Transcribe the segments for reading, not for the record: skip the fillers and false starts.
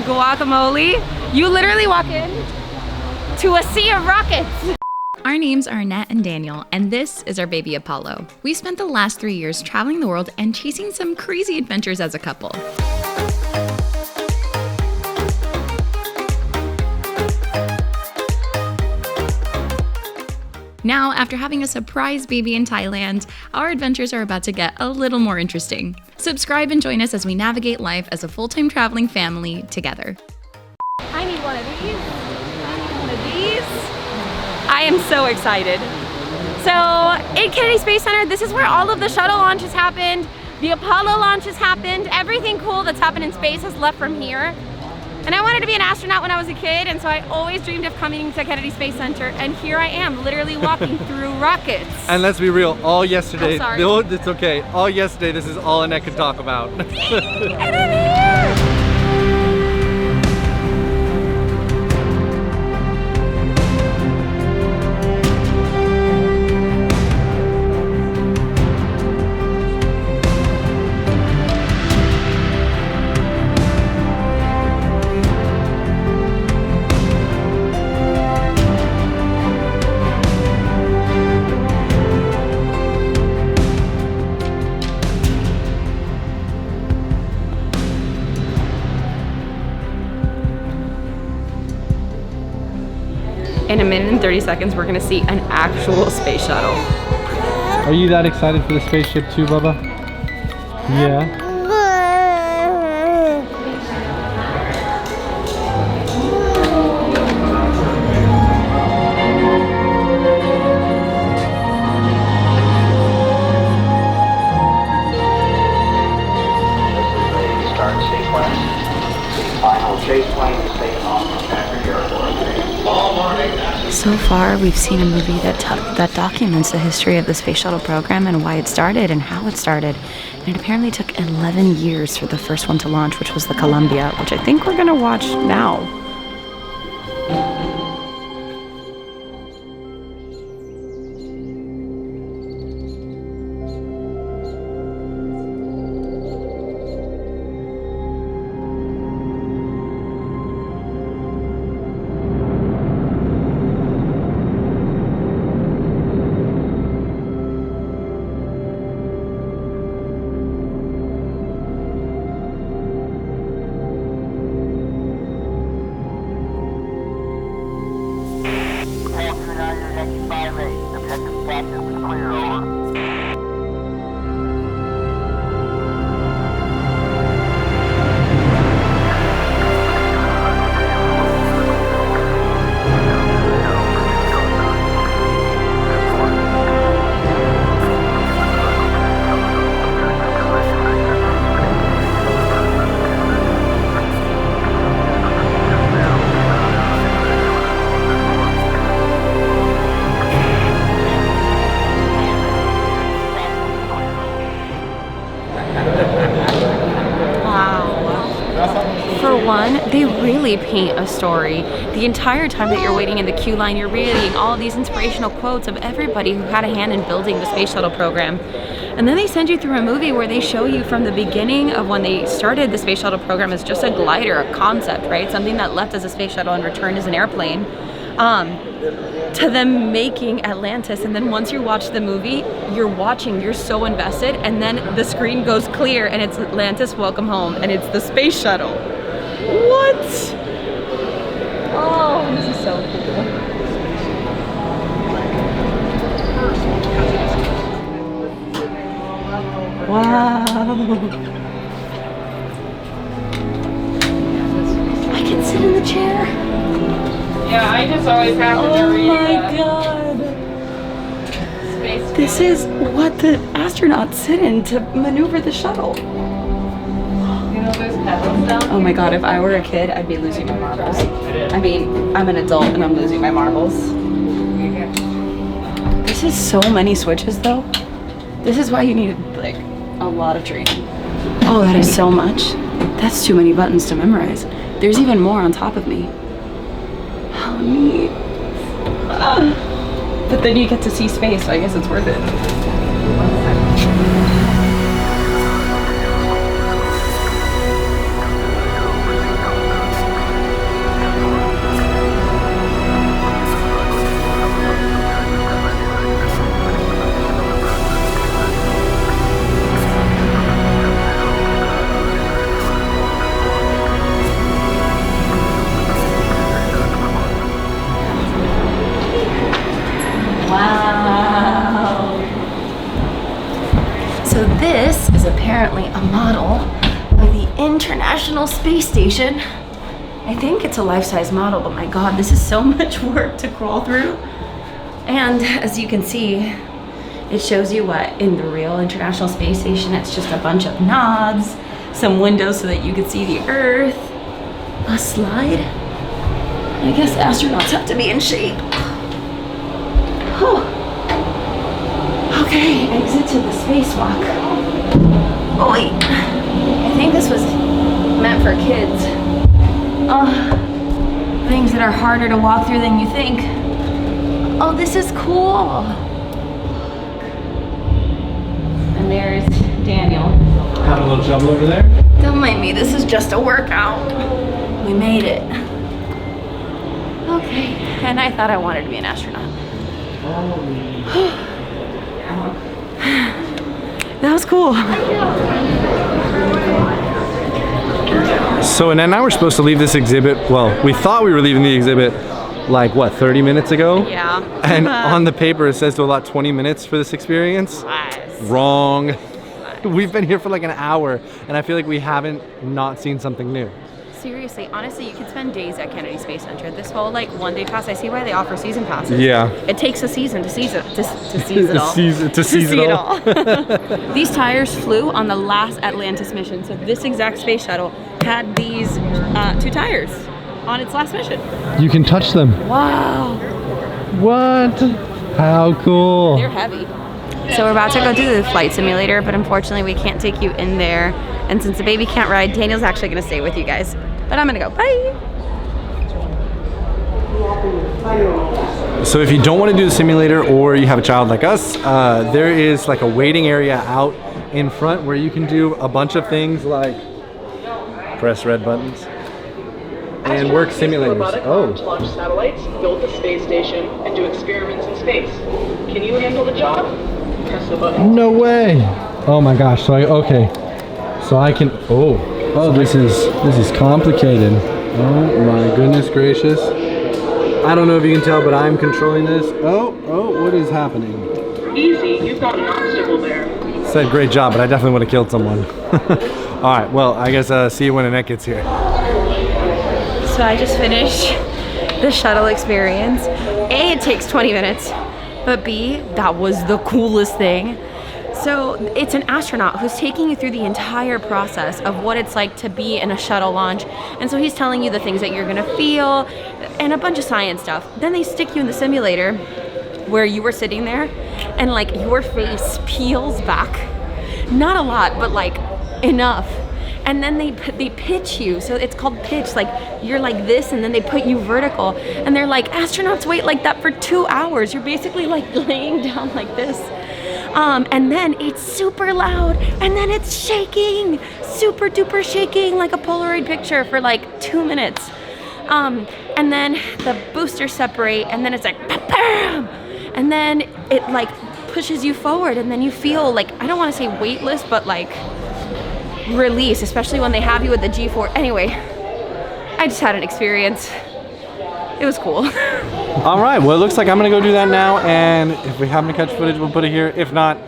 guacamole. You literally walk in to a sea of rockets. Our names are Annette and Daniel, and this is our baby Apollo. We spent the last 3 years traveling the world and chasing some crazy adventures as a couple. Now, after having a surprise baby in Thailand, our adventures are about to get a little more interesting. Subscribe and join us as we navigate life as a full-time traveling family together. I need one of these. I need one of these. I am so excited. So in Kennedy Space Center, this is where all of the shuttle launches happened, the Apollo launches happened, everything cool that's happened in space has left from here. And I wanted to be an astronaut when I was a kid, and so I always dreamed of coming to Kennedy Space Center, and here I am, literally walking through rockets. And let's be real, all yesterday, sorry. no, it's okay, all yesterday this is all Annette can talk about. And I'm here! In a minute and 30 seconds, we're gonna see an actual space shuttle. Are you that excited for the spaceship too, Bubba? Yeah. Start sequence. The final chase plane is taken off from Patrick Airport. So far, we've seen a movie that documents the history of the space shuttle program and why it started and how it started. And it apparently took 11 years for the first one to launch, which was the Columbia, which I think we're gonna watch now. They really paint a story. The entire time that you're waiting in the queue line, you're reading all these inspirational quotes of everybody who had a hand in building the space shuttle program. And then they send you through a movie where they show you from the beginning of when they started the space shuttle program as just a glider, a concept, right? Something that left as a space shuttle and returned as an airplane, to them making Atlantis. And then once you watch the movie, you're so invested, and then the screen goes clear and it's Atlantis, welcome home, and it's the space shuttle. What? Oh, this is so cool. Wow. I can sit in the chair. Yeah, I just always have to read. Oh my god. This is what the astronauts sit in to maneuver the shuttle. Oh my god, if I were a kid, I'd be losing my marbles. I mean, I'm an adult and I'm losing my marbles. This is so many switches though. This is why you need like a lot of training. Oh, that is so much. That's too many buttons to memorize. There's even more on top of me. How neat. But then you get to see space, so I guess it's worth it. International Space Station. I think it's a life-size model, but my God, this is so much work to crawl through. And as you can see, it shows you what in the real International Space Station, it's just a bunch of knobs, some windows so that you can see the Earth, a slide. I guess astronauts have to be in shape. Whew. Okay, exit to the spacewalk. Oh wait, I think this was meant for kids. Things that are harder to walk through than you think. Oh, this is cool. And there's Daniel. Having a little trouble over there? Don't mind me, this is just a workout. We made it. Okay, and I thought I wanted to be an astronaut. That was cool. So Annette and I were supposed to leave this exhibit, well, we thought we were leaving the exhibit like, what, 30 minutes ago? Yeah. And on the paper it says to allot 20 minutes for this experience. Nice. Wrong. We've been here for like an hour and I feel like we haven't not seen something new. Seriously, honestly, you could spend days at Kennedy Space Center. This whole like one-day pass, I see why they offer season passes. Yeah. It takes a season to seize it, to seize it all. To seize it all. These tires flew on the last Atlantis mission. So this exact space shuttle had these 2 tires on its last mission. You can touch them. Wow. What? How cool. They're heavy. So we're about to go do the flight simulator, but unfortunately we can't take you in there. And since the baby can't ride, Daniel's actually gonna stay with you guys. But I'm gonna go, bye. So if you don't want to do the simulator or you have a child like us, there is like a waiting area out in front where you can do a bunch of things like press red buttons and work simulators. Launch satellites, build the space station, and do experiments in space. Can you handle the job? Press the button. No way. Oh my gosh. So I can oh, this is complicated. Oh my goodness gracious. I don't know if you can tell, but I'm controlling this. Oh, what is happening? Easy, you've got an obstacle there. Said great job, but I definitely would have killed someone. All right, well, I guess see you when Annette gets here. So I just finished the shuttle experience. A, it takes 20 minutes, but B, that was the coolest thing. So it's an astronaut who's taking you through the entire process of what it's like to be in a shuttle launch. And so he's telling you the things that you're gonna feel and a bunch of science stuff. Then they stick you in the simulator where you were sitting there and like your face peels back. Not a lot, but like enough. And then they pitch you, so it's called pitch, like you're like this and then they put you vertical and they're like, astronauts wait like that for 2 hours. You're basically like laying down like this. And then it's super loud and then it's shaking, super duper shaking like a Polaroid picture for like 2 minutes. And then the boosters separate and then it's like bam, and then it like pushes you forward and then you feel like, I don't want to say weightless, but like release, especially when they have you with the G4. Anyway, I just had an experience. It was cool. All right, well, it looks like I'm gonna go do that now, and if we happen to catch footage, we'll put it here. If not,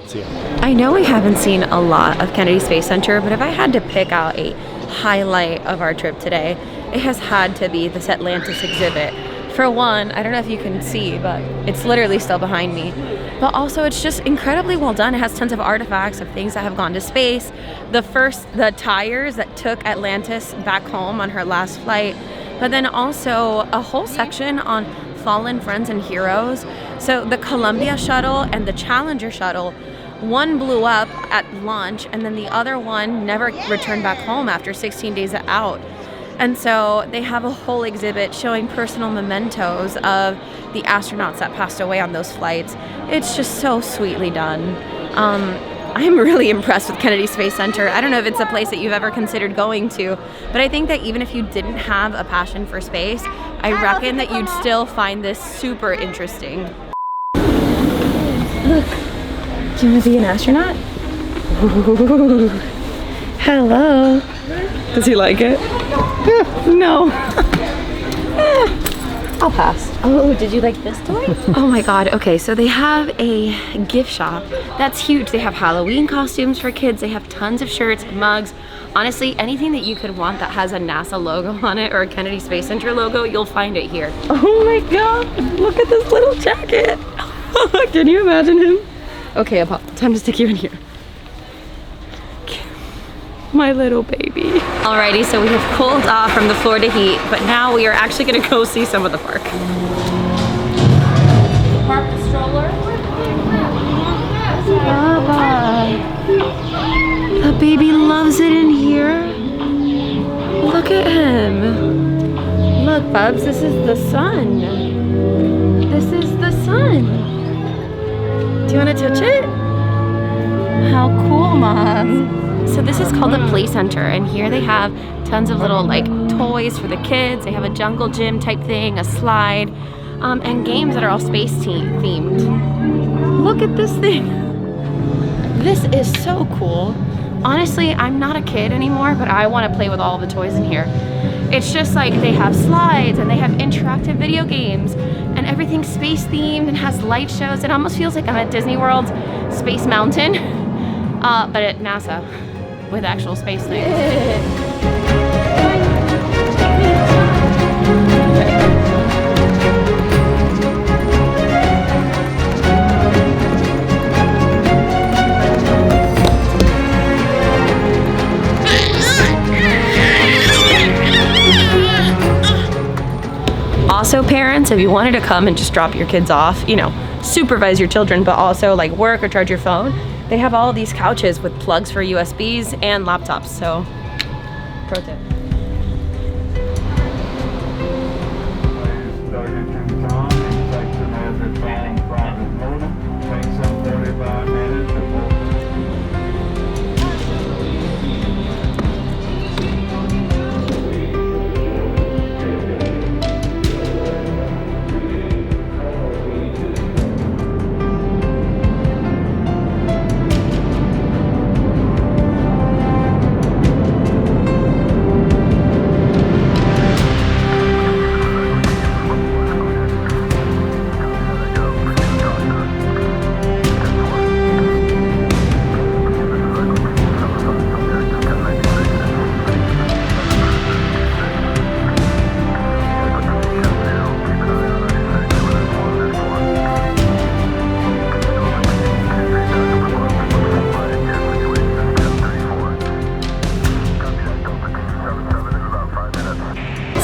see ya. I know we haven't seen a lot of Kennedy Space Center, but if I had to pick out a highlight of our trip today, it has had to be this Atlantis exhibit. For one, I don't know if you can see, but it's literally still behind me. But also it's just incredibly well done. It has tons of artifacts of things that have gone to space. The tires that took Atlantis back home on her last flight, but then also a whole section on fallen friends and heroes. So the Columbia shuttle and the Challenger shuttle, one blew up at launch and then the other one never returned back home after 16 days out. And so they have a whole exhibit showing personal mementos of the astronauts that passed away on those flights. It's just so sweetly done. I'm really impressed with Kennedy Space Center. I don't know if it's a place that you've ever considered going to, but I think that even if you didn't have a passion for space, I reckon that you'd still find this super interesting. Look, do you want to be an astronaut? Ooh. Hello. Does he like it? No. I'll pass. Oh, did you like this toy? Oh my god, okay, so they have a gift shop that's huge. They have Halloween costumes for kids, they have tons of shirts, mugs. Honestly, anything that you could want that has a NASA logo on it or a Kennedy Space Center logo, you'll find it here. Oh my god, look at this little jacket. Can you imagine him? Okay, Apollo, time to stick you in here. My little baby. Alrighty, so we have cooled off from the Florida heat, but now we are actually gonna go see some of the park. Park the stroller. The baby loves it in here. Look at him. Look, Bubs, this is the sun. This is the sun. Do you want to touch it? How cool, Mom. So this is called the Play Center, and here they have tons of little like toys for the kids. They have a jungle gym type thing, a slide, and games that are all space themed. Look at this thing. This is so cool. Honestly, I'm not a kid anymore, but I want to play with all the toys in here. It's just like they have slides and they have interactive video games and everything's space themed and has light shows. It almost feels like I'm at Disney World's Space Mountain, but at NASA with actual space things. Also, parents, if you wanted to come and just drop your kids off, you know, supervise your children, but also like work or charge your phone, they have all these couches with plugs for USBs and laptops. So, pro tip.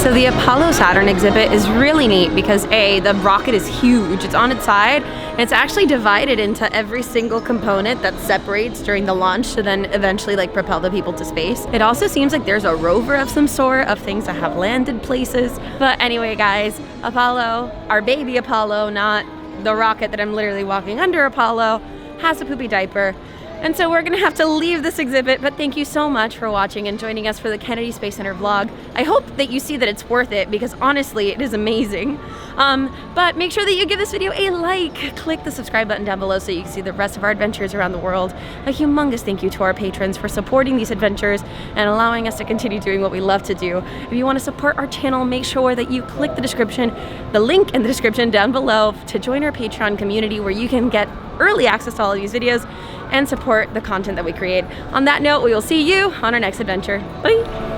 So the Apollo Saturn exhibit is really neat because A, the rocket is huge, it's on its side, and it's actually divided into every single component that separates during the launch to then eventually like propel the people to space. It also seems like there's a rover of some sort of things that have landed places. But anyway guys, Apollo, our baby Apollo, not the rocket that I'm literally walking under Apollo, has a poopy diaper. And so we're gonna have to leave this exhibit, but thank you so much for watching and joining us for the Kennedy Space Center vlog. I hope that you see that it's worth it because honestly, it is amazing. But make sure that you give this video a like. Click the subscribe button down below so you can see the rest of our adventures around the world. A humongous thank you to our patrons for supporting these adventures and allowing us to continue doing what we love to do. If you wanna support our channel, make sure that you click the link in the description down below to join our Patreon community where you can get early access to all of these videos and support the content that we create. On that note, we will see you on our next adventure. Bye!